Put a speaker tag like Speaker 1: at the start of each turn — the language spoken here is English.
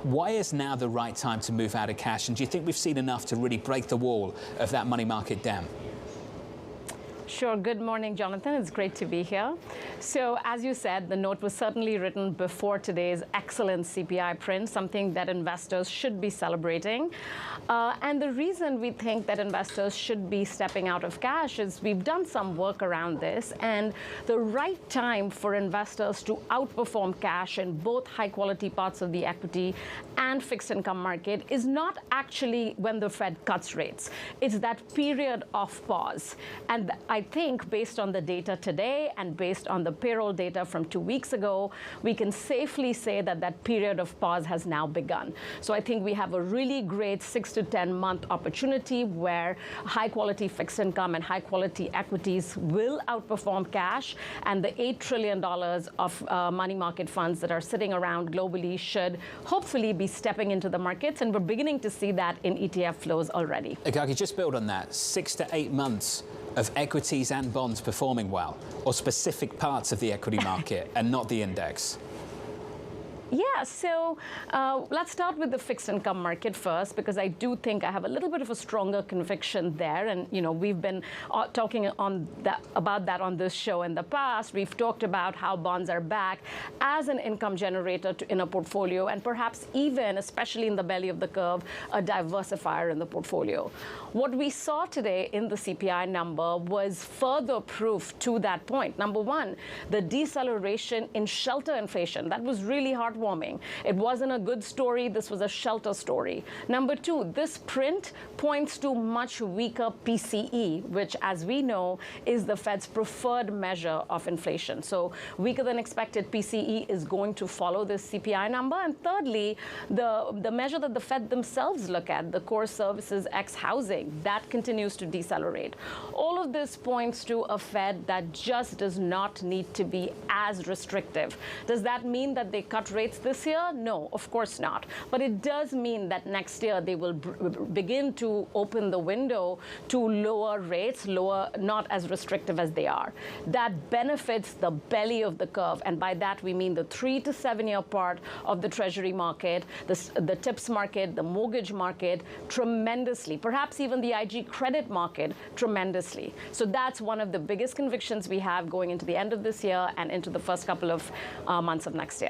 Speaker 1: Why is now the right time to move out of cash? And do you think we've seen enough to really break the wall of that money market dam?
Speaker 2: Sure. Good morning, Jonathan. It's great to be here. So as you said, the note was certainly written before today's excellent CPI print, something that investors should be celebrating. And the reason we think that investors should be stepping out of cash is we've done some work around this, and the right time for investors to outperform cash in both high-quality parts of the equity and fixed income market is not actually when the Fed cuts rates. It's that period of pause. And I think based on the data today and based on the payroll data from 2 weeks ago, we can safely say that that period of pause has now begun. So I think we have a really great 6 to 10 month opportunity where high quality fixed income and high quality equities will outperform cash, and the $8 trillion of money market funds that are sitting around globally should hopefully be stepping into the markets, and we're beginning to see that in ETF flows already.
Speaker 1: Gargi, just build on that. 6 to 8 months of equities and bonds performing well, or specific parts of the equity market and not the index?
Speaker 2: Yeah, so let's start with the fixed income market first, because I do think I have a little bit of a stronger conviction there. And we've been talking about that on this show in the past. We've talked about how bonds are back as an income generator in a portfolio, and perhaps even, especially in the belly of the curve, a diversifier in the portfolio. What we saw today in the CPI number was further proof to that point. Number one, the deceleration in shelter inflation. That was really heartwarming. It wasn't a good story. This was a shelter story. Number two, this print points to much weaker PCE, which, as we know, is the Fed's preferred measure of inflation. So weaker than expected PCE is going to follow this CPI number. And thirdly, the measure that the Fed themselves look at, the core services ex housing, that continues to decelerate. All of this points to a Fed that just does not need to be as restrictive. Does that mean that they cut rates this year? No, of course not. But it does mean that next year they will begin to open the window to lower rates, not as restrictive as they are. That benefits the belly of the curve. And by that, we mean the 3 to 7 year part of the Treasury market, the TIPS market, the mortgage market, tremendously. Perhaps even the IG credit market, tremendously. So that's one of the biggest convictions we have going into the end of this year and into the first couple of months of next year.